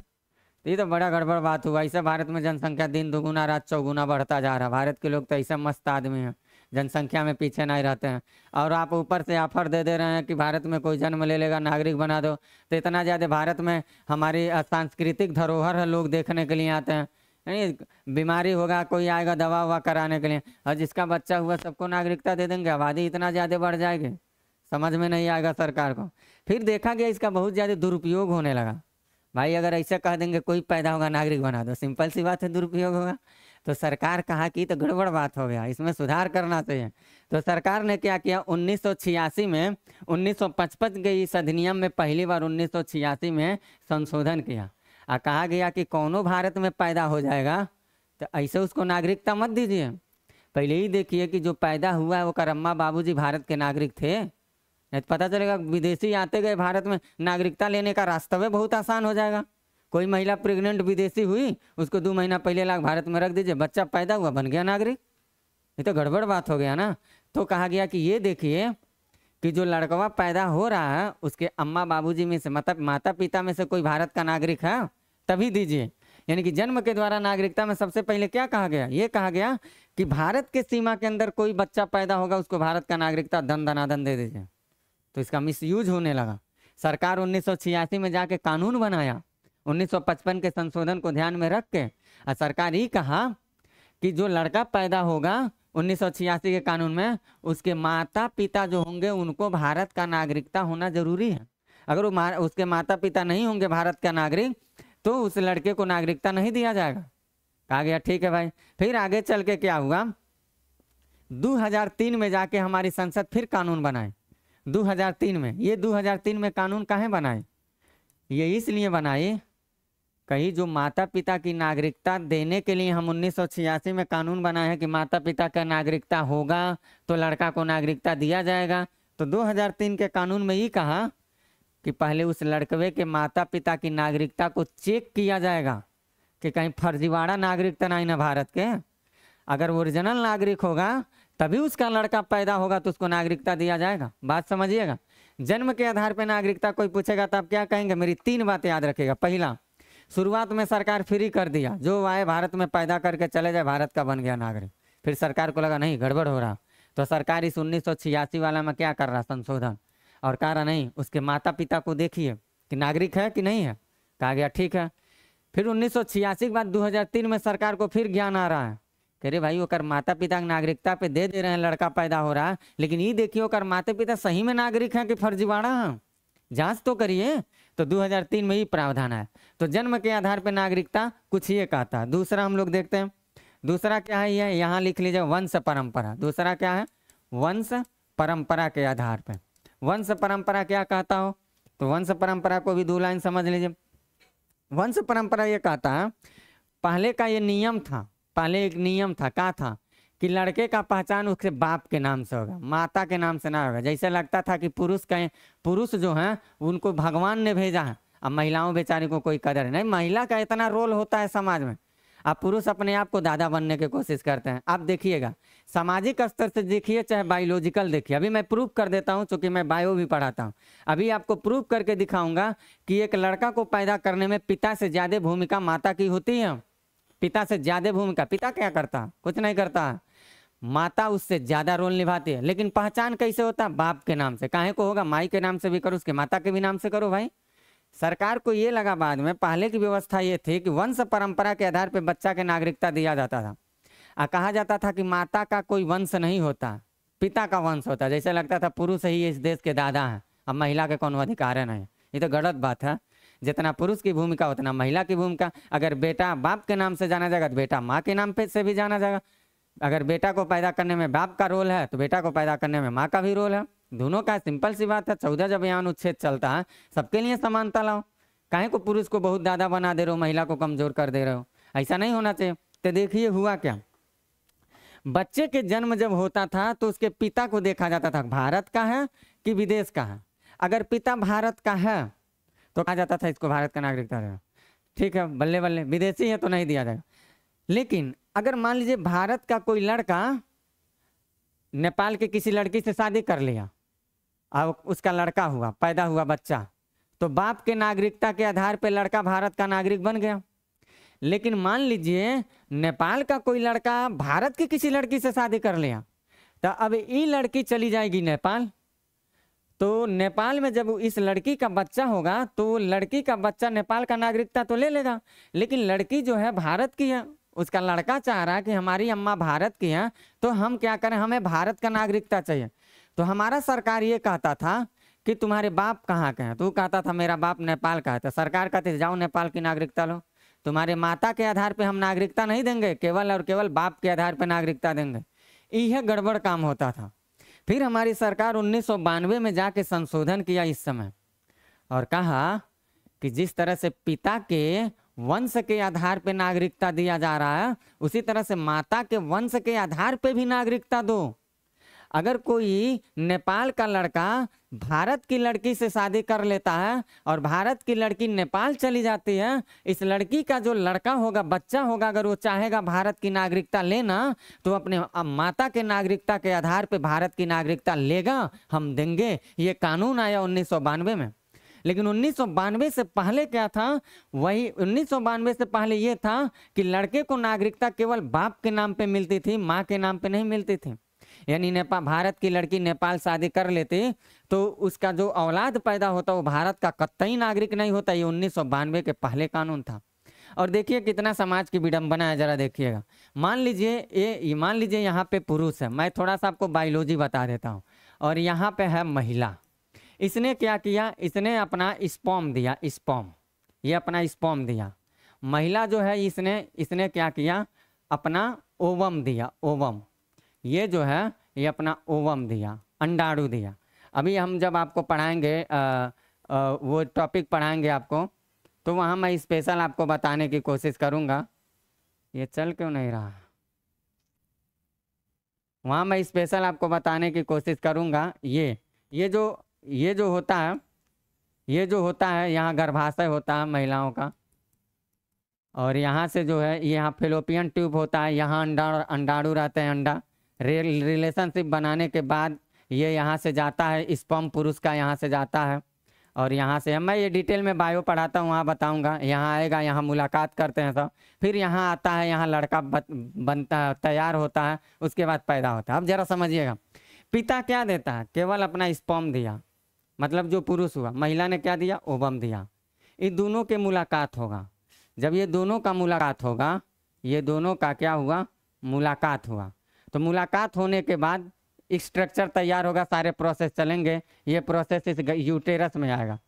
Speaker 1: तो ये तो बड़ा गड़बड़ बात हुआ। ऐसे भारत में जनसंख्या दिन दुगुना रात चौगुना बढ़ता जा रहा है। भारत के लोग तो ऐसे मस्त आदमी हैं, जनसंख्या में पीछे नहीं रहते हैं, और आप ऊपर से ऑफर दे दे रहे हैं कि भारत में कोई जन्म ले लेगा नागरिक बना दो। तो इतना ज़्यादा भारत में हमारी सांस्कृतिक धरोहर है, लोग देखने के लिए आते हैं। नहीं, बीमारी होगा कोई आएगा दवा ववा कराने के लिए, और जिसका बच्चा हुआ सबको नागरिकता दे देंगे, आबादी इतना ज़्यादा बढ़ जाएगी, समझ में नहीं आएगा सरकार को। फिर देखा गया इसका बहुत ज़्यादा दुरुपयोग होने लगा। भाई अगर ऐसा कह देंगे कोई पैदा होगा नागरिक बना दो, सिंपल सी बात है दुरुपयोग होगा। तो सरकार कहा कि तो गड़बड़ बात हो गया, इसमें सुधार करना चाहिए। तो सरकार ने क्या किया, 1986 में 1955 के इस अधिनियम में पहली बार 1986 में संशोधन किया, और कहा गया कि कौनो भारत में पैदा हो जाएगा तो ऐसे उसको नागरिकता मत दीजिए। पहले ही देखिए कि जो पैदा हुआ है वो अम्मा बाबूजी भारत के नागरिक थे, नहीं तो पता चलेगा विदेशी आते गए भारत में, नागरिकता लेने का रास्ता भी बहुत आसान हो जाएगा। कोई महिला प्रेग्नेंट विदेशी हुई, उसको 2 महीना पहले लाख भारत में रख दीजिए, बच्चा पैदा हुआ बन गया नागरिक। ये तो गड़बड़ बात हो गया ना। तो कहा गया कि ये देखिए कि जो लड़कवा पैदा हो रहा है उसके अम्मा बाबूजी में से, मतलब माता पिता में से कोई भारत का नागरिक है तभी दीजिए। यानी कि जन्म के द्वारा नागरिकता में सबसे पहले क्या कहा गया, ये कहा गया कि भारत के सीमा के अंदर कोई बच्चा पैदा होगा उसको भारत का नागरिकता धन धनाधन दे दीजिए। तो इसका मिसयूज होने लगा। सरकार 1986 में जाके कानून बनाया, 1955 के संशोधन को ध्यान में रख के, और सरकार ही कहा कि जो लड़का पैदा होगा 1986 के कानून में, उसके माता पिता जो होंगे उनको भारत का नागरिकता होना जरूरी है। अगर वो उसके माता पिता नहीं होंगे भारत का नागरिक तो उस लड़के को नागरिकता नहीं दिया जाएगा। कहा गया ठीक है भाई। फिर आगे चल के क्या हुआ, 2003 में जाके हमारी संसद फिर कानून बनाए। 2003 में, ये 2003 में कानून काहे बनाए, ये इसलिए बनाए कहीं जो माता पिता की नागरिकता देने के लिए हम 1986 में कानून बनाए हैं कि माता पिता का नागरिकता होगा तो लड़का को नागरिकता दिया जाएगा। तो 2003 के कानून में ये कहा कि पहले उस लड़के के माता पिता की नागरिकता को चेक किया जाएगा कि कहीं फर्जीवाड़ा नागरिकता नहीं ना भारत के। अगर ओरिजिनल नागरिक होगा तभी उसका लड़का पैदा होगा तो उसको नागरिकता दिया जाएगा। बात समझिएगा। जन्म के आधार पर नागरिकता कोई पूछेगा तो आप क्या कहेंगे? मेरी 3 बातें याद रखिएगा। पहला, शुरुआत में सरकार फ्री कर दिया, जो आए भारत में पैदा करके चले जाए भारत का बन गया नागरिक। फिर सरकार को लगा नहीं गड़बड़ हो रहा, तो सरकार इस 1986 वाला में क्या कर रहा, संशोधन, और कह रहा नहीं उसके माता पिता को देखिए कि नागरिक है कि नहीं है। कहा गया ठीक है। फिर 1986 के बाद 2003 में सरकार को फिर ज्ञान आ रहा है, कह रहे भाई ओकर माता पिता की नागरिकता पे दे रहे हैं, लड़का पैदा हो रहा है, लेकिन ये देखिए ओकर माता पिता सही में नागरिक हैं कि फर्जीवाड़ा है, जांच तो करिए। तो 2003 में ही प्रावधान है। तो जन्म के आधार पर नागरिकता कुछ ये कहता है। दूसरा हम लोग देखते हैं, दूसरा क्या है, ये यहाँ लिख लीजिए, वंश परंपरा। दूसरा क्या है? वंश परंपरा के आधार पर। वंश परंपरा क्या कहता हो? तो वंश परंपरा को भी 2 लाइन समझ लीजिए। वंश परंपरा ये कहता है, पहले का ये नियम था, पहले एक नियम था, क्या था कि लड़के का पहचान उसके बाप के नाम से होगा, माता के नाम से ना होगा। जैसे लगता था कि पुरुष जो हैं उनको भगवान ने भेजा है, अब महिलाओं बेचारी को कोई कदर नहीं। महिला का इतना रोल होता है समाज में। अब पुरुष अपने आप को दादा बनने की कोशिश करते हैं। आप देखिएगा सामाजिक स्तर से देखिए चाहे बायोलॉजिकल देखिए। अभी मैं प्रूव कर देता हूं, क्योंकि मैं बायो भी पढ़ाता हूं। अभी आपको प्रूव करके दिखाऊंगा कि एक लड़का को पैदा करने में पिता से ज्यादा भूमिका माता की होती है। पिता से ज्यादा भूमिका पिता क्या करता? कुछ नहीं करता। माता उससे ज्यादा रोल निभाती है। लेकिन पहचान कैसे होता? बाप के नाम से। काहे को होगा? माई के नाम से भी करो, उसके माता के भी नाम से करो भाई। सरकार को ये लगा बाद में, पहले की व्यवस्था ये थी कि वंश परंपरा के आधार पर बच्चा के नागरिकता दिया जाता था। कहा जाता था कि माता का कोई वंश नहीं होता, पिता का वंश होता। जैसे लगता था पुरुष ही इस देश के दादा हैं, अब महिला के कोनो अधिकार है नहीं। ये तो गलत बात है। जितना पुरुष की भूमिका उतना महिला की भूमिका। अगर बेटा बाप के नाम से जाना जाएगा तो बेटा माँ के नाम पे से भी जाना जाएगा। अगर बेटा को पैदा करने में बाप का रोल है तो बेटा को पैदा करने में माँ का भी रोल है। दोनों का सिंपल सी बात है। 14 जब यहाँ अनुच्छेद चलता है, सबके लिए समानता लाओ। काहे को पुरुष को बहुत ज्यादा बना दे रहे हो, महिला को कमजोर कर दे रहे हो? ऐसा नहीं होना चाहिए। तो देखिए हुआ क्या, बच्चे के जन्म जब होता था तो उसके पिता को देखा जाता था भारत का है कि विदेश का है। अगर पिता भारत का है तो कहा जाता था इसको भारत का नागरिकता देगा। ठीक है, बल्ले बल्ले, विदेशी है तो नहीं दिया जाएगा। लेकिन अगर मान लीजिए भारत का कोई लड़का नेपाल के किसी लड़की से शादी कर लिया, अब उसका लड़का हुआ, पैदा हुआ बच्चा, तो बाप के नागरिकता के आधार पर लड़का भारत का नागरिक बन गया। लेकिन मान लीजिए नेपाल का कोई लड़का भारत की किसी लड़की से शादी कर लिया, तो अब ये लड़की चली जाएगी नेपाल। तो नेपाल में जब इस लड़की का बच्चा होगा तो लड़की का बच्चा नेपाल का नागरिकता तो ले लेगा, लेकिन लड़की जो है भारत की है। उसका लड़का चाह रहा है कि हमारी अम्मा भारत की है, तो हम क्या करें, हमें भारत का नागरिकता चाहिए। तो हमारा सरकार ये कहता था कि तुम्हारे बाप कहाँ के हैं? तो कहता था मेरा बाप नेपाल का है। तो सरकार कहती जाओ नेपाल की नागरिकता लो। तुम्हारे माता के आधार पे हम नागरिकता नहीं देंगे, केवल और केवल बाप के आधार पे नागरिकता देंगे। यह गड़बड़ काम होता था। फिर हमारी सरकार 1992 में जाके संशोधन किया इस समय, और कहा कि जिस तरह से पिता के वंश के आधार पे नागरिकता दिया जा रहा है, उसी तरह से माता के वंश के आधार पे भी नागरिकता दो। अगर कोई नेपाल का लड़का भारत की लड़की से शादी कर लेता है और भारत की लड़की नेपाल चली जाती है, इस लड़की का जो लड़का होगा, बच्चा होगा, अगर वो चाहेगा भारत की नागरिकता लेना तो अपने माता के नागरिकता के आधार पे भारत की नागरिकता लेगा, हम देंगे। ये कानून आया 1992 में। लेकिन 1992 से पहले क्या था? वही 1992 से पहले ये था कि लड़के को नागरिकता केवल बाप के नाम पे मिलती थी, माँ के नाम पे नहीं मिलती थी। यानी नेपाल, भारत की लड़की नेपाल शादी कर लेती तो उसका जो औलाद पैदा होता वो भारत का कतई नागरिक नहीं होता। ये 1992 के पहले कानून था। और देखिए कितना समाज की विडंबना है, जरा देखिएगा। मान लीजिए यहाँ पे पुरुष है, मैं थोड़ा सा आपको बायोलॉजी बता देता हूँ, और यहाँ पे है महिला। इसने क्या किया? इसने अपना स्पर्म दिया, स्पर्म, ये अपना स्पर्म दिया। महिला जो है इसने क्या किया? अपना ओवम दिया, ओवम। ये जो है ये अपना ओवम दिया, अंडाणु दिया। अभी हम जब आपको पढ़ाएंगे वो टॉपिक पढ़ाएंगे आपको, तो वहाँ मैं स्पेशल आपको बताने की कोशिश करूँगा। ये चल क्यों नहीं रहा? वहाँ मैं स्पेशल आपको बताने की कोशिश करूँगा। ये जो होता है यहाँ गर्भाशय होता है महिलाओं का, और यहाँ से जो है यहाँ फेलोपियन ट्यूब होता है, यहाँ अंडाणु रहते हैं, अंडा रिलेशनशिप बनाने के बाद ये यहाँ से जाता है, स्पर्म पुरुष का यहाँ से जाता है, और यहाँ से मैं ये डिटेल में बायो पढ़ाता हूँ, वहाँ बताऊँगा। यहाँ आएगा, यहाँ मुलाकात करते हैं सब, फिर यहाँ आता है, यहाँ लड़का बनता है, तैयार होता है, उसके बाद पैदा होता है। अब जरा समझिएगा, पिता क्या देता है? केवल अपना स्पर्म दिया, मतलब जो पुरुष हुआ। महिला ने क्या दिया? ओवम दिया। ये दोनों के मुलाकात होगा। जब ये दोनों का मुलाकात होगा, ये दोनों का क्या हुआ? मुलाकात हुआ। तो मुलाकात होने के बाद स्ट्रक्चर तैयार होगा, सारे प्रोसेस चलेंगे। ये प्रोसेस इस यूटेरस में आएगा।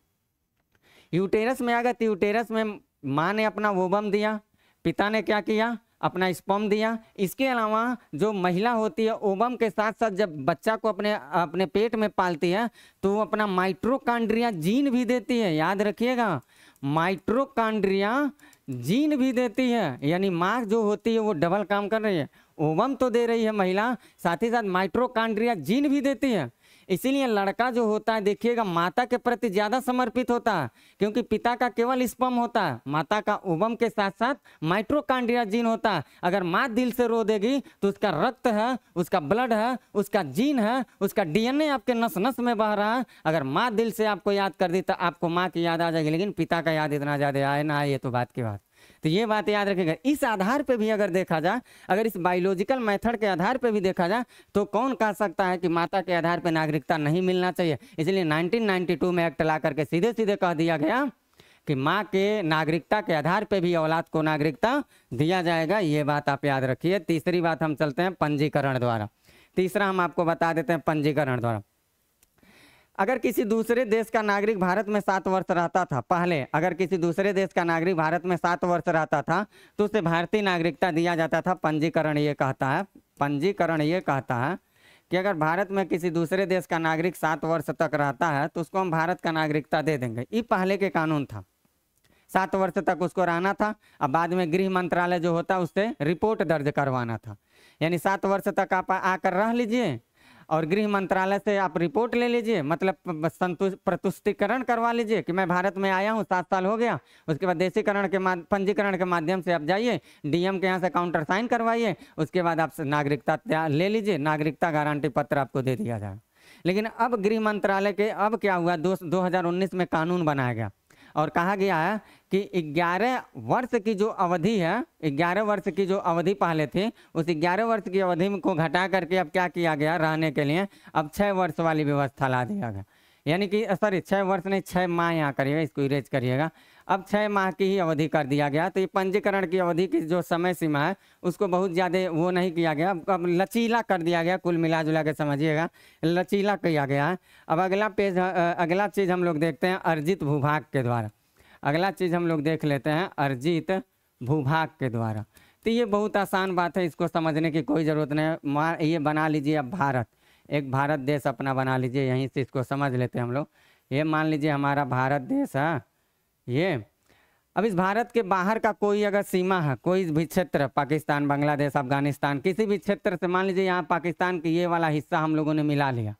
Speaker 1: यूटेरस में आएगा तो यूटेरस में माँ ने अपना ओवम दिया, पिता ने क्या किया? अपना स्पर्म दिया। इसके अलावा जो महिला होती है, ओवम के साथ साथ जब बच्चा को अपने अपने पेट में पालती है तो वो अपना माइटोकॉन्ड्रिया जीन भी देती है। याद रखिएगा, माइटोकॉन्ड्रिया जीन भी देती है। यानी माँ जो होती है वो डबल काम कर रही है। ओवम तो दे रही है महिला, साथ ही साथ माइटोकॉन्ड्रिया जीन भी देती है। इसीलिए लड़का जो होता है, देखिएगा, माता के प्रति ज़्यादा समर्पित होता है, क्योंकि पिता का केवल स्पर्म होता है, माता का ओवम के साथ साथ माइटोकॉन्ड्रिया जीन होता है। अगर माँ दिल से रो देगी तो उसका रक्त है, उसका ब्लड है, उसका जीन है, उसका डीएनए आपके नस नस में बह रहा है। अगर माँ दिल से आपको याद कर दी तो आपको माँ की याद आ जाएगी, लेकिन पिता का याद इतना ज़्यादा आए ना आए, ये तो बात की बात। तो ये बात याद रखिएगा। इस आधार पे भी अगर देखा जाए, अगर इस बायोलॉजिकल मेथड के आधार पे भी देखा जाए, तो कौन कह सकता है कि माता के आधार पे नागरिकता नहीं मिलना चाहिए? इसलिए 1992 में एक्ट ला करके सीधे सीधे कह दिया गया कि माँ के नागरिकता के आधार पे भी औलाद को नागरिकता दिया जाएगा। ये बात आप याद रखिए। तीसरी बात हम चलते हैं पंजीकरण द्वारा। तीसरा हम आपको बता देते हैं पंजीकरण द्वारा। अगर किसी दूसरे देश का नागरिक भारत में 7 वर्ष रहता था, पहले अगर किसी दूसरे देश का नागरिक भारत में 7 वर्ष रहता था तो उसे भारतीय नागरिकता दिया जाता था। पंजीकरण ये कहता है, पंजीकरण ये कहता है कि अगर भारत में किसी दूसरे देश का नागरिक 7 वर्ष तक रहता है तो उसको हम भारत का नागरिकता दे देंगे। ये पहले के कानून था, 7 वर्ष तक उसको रहना था। अब बाद में गृह मंत्रालय जो होता है उससे रिपोर्ट दर्ज करवाना था। यानी 7 वर्ष तक आप आकर रह लीजिए और गृह मंत्रालय से आप रिपोर्ट ले लीजिए, मतलब प्रतुष्टिकरण करवा लीजिए कि मैं भारत में आया हूँ, 7 साल हो गया। उसके बाद देशीकरण के पंजीकरण के माध्यम से आप जाइए, डीएम के यहाँ से काउंटर साइन करवाइए, उसके बाद आप नागरिकता ले लीजिए, नागरिकता गारंटी पत्र आपको दे दिया जाएगा। लेकिन अब गृह मंत्रालय के अब क्या हुआ, 2019 में कानून बनाया गया और कहा गया है कि 11 वर्ष की जो अवधि है, 11 वर्ष की जो अवधि पहले थी, उस 11 वर्ष की अवधि को घटा करके अब क्या किया गया, रहने के लिए अब 6 वर्ष वाली व्यवस्था ला दिया गया। यानी कि सॉरी 6 वर्ष नहीं, 6 माह यहाँ करिएगा, इसको इरेज करिएगा। अब 6 माह की ही अवधि कर दिया गया। तो ये पंजीकरण की अवधि की जो समय सीमा है उसको बहुत ज़्यादा वो नहीं किया गया, अब लचीला कर दिया गया। कुल मिला जुला के समझिएगा, लचीला किया गया है। अब अगला पेज, अगला चीज़ हम लोग देखते हैं अर्जित भूभाग के द्वारा। अगला चीज़ हम लोग देख लेते हैं अर्जित भूभाग के द्वारा। तो ये बहुत आसान बात है, इसको समझने की कोई ज़रूरत नहीं। ये बना लीजिए अब भारत, एक भारत देश अपना बना लीजिए, यहीं से इसको समझ लेते हैं हम लोग। ये मान लीजिए हमारा भारत देश है ये। अब इस भारत के बाहर का कोई अगर सीमा है, कोई भी क्षेत्र, पाकिस्तान, बांग्लादेश, अफगानिस्तान, किसी भी क्षेत्र से, मान लीजिए यहाँ पाकिस्तान की ये वाला हिस्सा हम लोगों ने मिला लिया,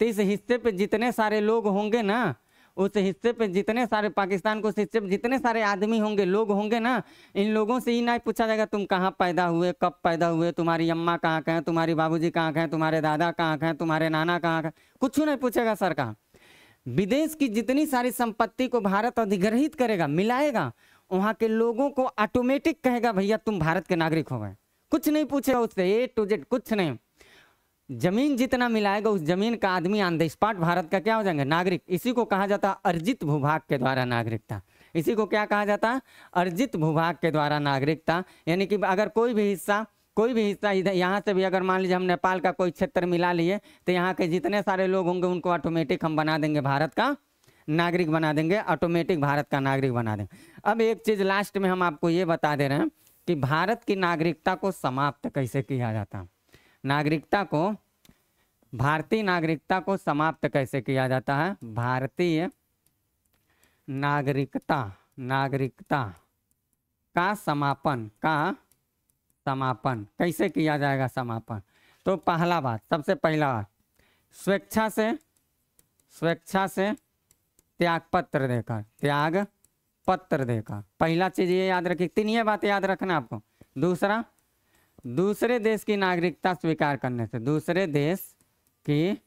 Speaker 1: तो इस हिस्से पे जितने सारे लोग होंगे ना, उस हिस्से पे जितने सारे पाकिस्तान को, उस हिस्से पे जितने सारे आदमी होंगे, लोग होंगे ना, इन लोगों से ही नहीं पूछा जाएगा तुम कहाँ पैदा हुए, कब पैदा हुए, तुम्हारी अम्मा कहाँ के हैं, तुम्हारी बाबूजी कहाँ के हैं, तुम्हारे दादा कहाँ के हैं, तुम्हारे नाना कहाँ के हैं, कुछ नहीं पूछेगा सरकार। विदेश की जितनी सारी संपत्ति को भारत अधिग्रहित करेगा, मिलाएगा, वहाँ के लोगों को ऑटोमेटिक कहेगा भैया तुम भारत के नागरिक हो गए, कुछ नहीं पूछेगा उससे, ए टू जेड कुछ नहीं। जमीन जितना मिलाएगा उस जमीन का आदमी ऑन द स्पॉट भारत का क्या हो जाएंगे, नागरिक। इसी को कहा जाता है अर्जित भूभाग के द्वारा नागरिकता। इसी को क्या कहा जाता है, अर्जित भूभाग के द्वारा नागरिकता। यानी कि अगर कोई भी हिस्सा इधर यहाँ से भी अगर मान लीजिए हम नेपाल का कोई क्षेत्र मिला लिए, तो यहाँ के जितने सारे लोग होंगे उनको ऑटोमेटिक हम बना देंगे भारत का नागरिक बना देंगे, ऑटोमेटिक भारत का नागरिक बना देंगे। अब एक चीज़ लास्ट में हम आपको ये बता दे रहे हैं कि भारत की नागरिकता को समाप्त कैसे किया जाता है, नागरिकता को, भारतीय नागरिकता को समाप्त कैसे किया जाता है। भारतीय नागरिकता का समापन कैसे किया जाएगा समापन। तो पहला बात, सबसे पहला बात, स्वेच्छा से त्याग पत्र देकर, पहला चीज ये याद रखिए, 3 ये बात याद रखना आपको। दूसरा, दूसरे देश की नागरिकता स्वीकार करने से, दूसरे देश की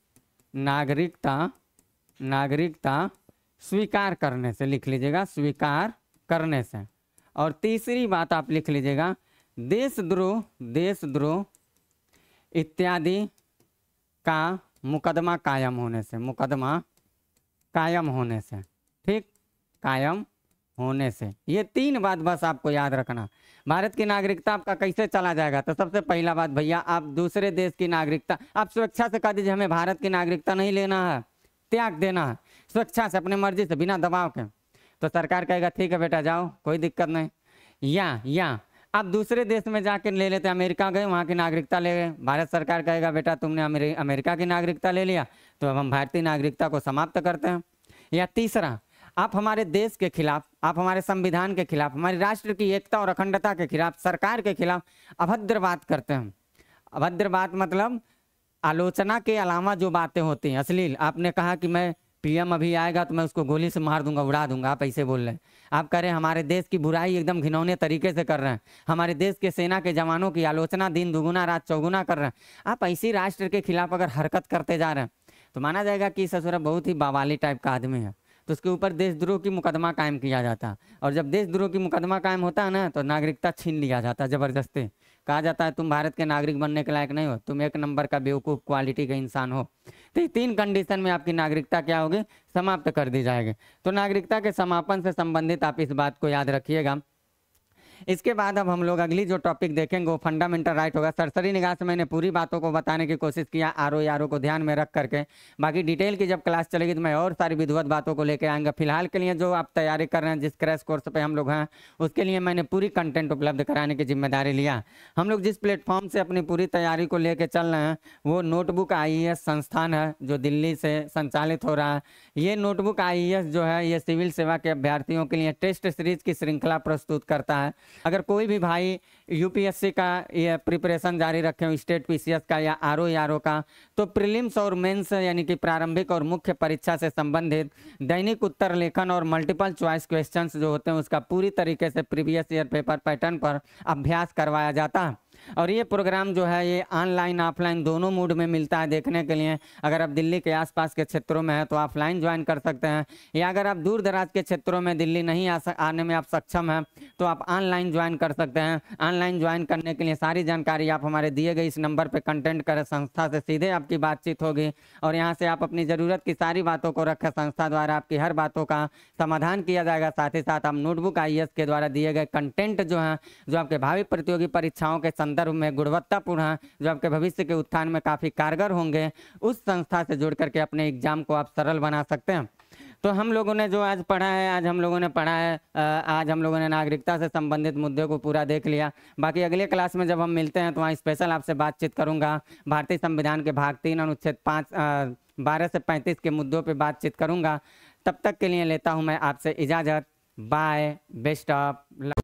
Speaker 1: नागरिकता स्वीकार करने से, लिख लीजिएगा स्वीकार करने से। और तीसरी बात आप लिख लीजिएगा देशद्रोह इत्यादि का मुकदमा कायम होने से, मुकदमा कायम होने से, ठीक, कायम होने से। ये 3 बात बस आपको याद रखना। भारत की नागरिकता आपका कैसे चला जाएगा? तो सबसे पहला बात भैया, आप दूसरे देश की नागरिकता, आप स्वेच्छा से कह दीजिए हमें भारत की नागरिकता नहीं लेना है, त्याग देना है, स्वेच्छा से अपने मर्जी से बिना दबाव के, तो सरकार कहेगा ठीक है बेटा जाओ, कोई दिक्कत नहीं। या आप दूसरे देश में जाकर ले लेते, अमेरिका गए, वहाँ की नागरिकता ले गए, भारत सरकार कहेगा बेटा तुमने अमेरिका की नागरिकता ले लिया, तो अब हम भारतीय नागरिकता को समाप्त करते हैं। या तीसरा, आप हमारे देश के खिलाफ, आप हमारे संविधान के खिलाफ, हमारी राष्ट्र की एकता और अखंडता के खिलाफ, सरकार के खिलाफ अभद्र बात करते हैं। अभद्र बात मतलब आलोचना के अलावा जो बातें होती हैं, अश्लील। आपने कहा कि मैं पीएम अभी आएगा तो मैं उसको गोली से मार दूंगा, उड़ा दूंगा, आप ऐसे बोल रहे हैं। आप कह रहे हैं हमारे देश की बुराई एकदम घिनौने तरीके से कर रहे हैं, हमारे देश के सेना के जवानों की आलोचना दिन दुगुना रात चौगुना कर रहे हैं। आप ऐसी राष्ट्र के खिलाफ अगर हरकत करते जा रहे हैं तो माना जाएगा कि ससुरा बहुत ही बवाली टाइप का आदमी है, तो उसके ऊपर देशद्रोह की मुकदमा कायम किया जाता है। और जब देशद्रोह की मुकदमा कायम होता है ना, तो नागरिकता छीन लिया जाता है जबरदस्ती। कहा जाता है तुम भारत के नागरिक बनने के लायक नहीं हो, तुम 1 नंबर का बेवकूफ़ क्वालिटी का इंसान हो। तो ये 3 कंडीशन में आपकी नागरिकता क्या होगी? समाप्त कर दी जाएगी। तो नागरिकता के समापन से संबंधित आप इस बात को याद रखिएगा। इसके बाद अब हम लोग अगली जो टॉपिक देखेंगे वो फंडामेंटल राइट होगा। सरसरी निगाह से मैंने पूरी बातों को बताने की कोशिश किया, आरओ को ध्यान में रख करके। बाकी डिटेल की जब क्लास चलेगी तो मैं और सारी विधिवत बातों को लेकर आएंगे। फिलहाल के लिए जो आप तैयारी कर रहे हैं, जिस क्रैश कोर्स पे हम लोग हैं, उसके लिए मैंने पूरी कंटेंट उपलब्ध कराने की जिम्मेदारी लिया। हम लोग जिस प्लेटफॉर्म से अपनी पूरी तैयारी को लेकर चल रहे हैं वो नोटबुक IAS संस्थान है जो दिल्ली से संचालित हो रहा है। ये नोटबुक IAS जो है ये सिविल सेवा के अभ्यर्थियों के लिए टेस्ट सीरीज की श्रृंखला प्रस्तुत करता है। अगर कोई भी भाई UPSC का ये प्रिपरेशन जारी रखे, स्टेट PCS का या RO का, तो प्रीलिम्स और मेंस यानी कि प्रारंभिक और मुख्य परीक्षा से संबंधित दैनिक उत्तर लेखन और मल्टीपल चॉइस क्वेश्चंस जो होते हैं उसका पूरी तरीके से प्रीवियस ईयर पेपर पैटर्न पर अभ्यास करवाया जाता है। और ये प्रोग्राम जो है ये ऑनलाइन ऑफलाइन दोनों मोड में मिलता है देखने के लिए। अगर आप दिल्ली के आसपास के क्षेत्रों में हैं तो ऑफलाइन ज्वाइन कर सकते हैं, या अगर आप दूर दराज के क्षेत्रों में दिल्ली नहीं आने में आप सक्षम हैं तो आप ऑनलाइन ज्वाइन कर सकते हैं। ऑनलाइन ज्वाइन करने के लिए सारी जानकारी आप हमारे दिए गए इस नंबर पर कंटेंट करें, संस्था से सीधे आपकी बातचीत होगी और यहाँ से आप अपनी ज़रूरत की सारी बातों को रखें, संस्था द्वारा आपकी हर बातों का समाधान किया जाएगा। साथ ही साथ आप नोटबुक IAS के द्वारा दिए गए कंटेंट जो हैं जो आपके भावी प्रतियोगी परीक्षाओं के संदर्भ में गुणवत्तापूर्ण हैं, जो आपके भविष्य के उत्थान में काफ़ी कारगर होंगे, उस संस्था से जुड़ करके अपने एग्जाम को आप सरल बना सकते हैं। तो हम लोगों ने जो आज पढ़ा है, आज हम लोगों ने नागरिकता से संबंधित मुद्दे को पूरा देख लिया। बाकी अगले क्लास में जब हम मिलते हैं तो वहाँ स्पेशल आपसे बातचीत करूँगा, भारतीय संविधान के भाग 3 अनुच्छेद 12 से 35 के मुद्दों पर बातचीत करूँगा। तब तक के लिए लेता हूँ मैं आपसे इजाज़त। Bye, best of luck.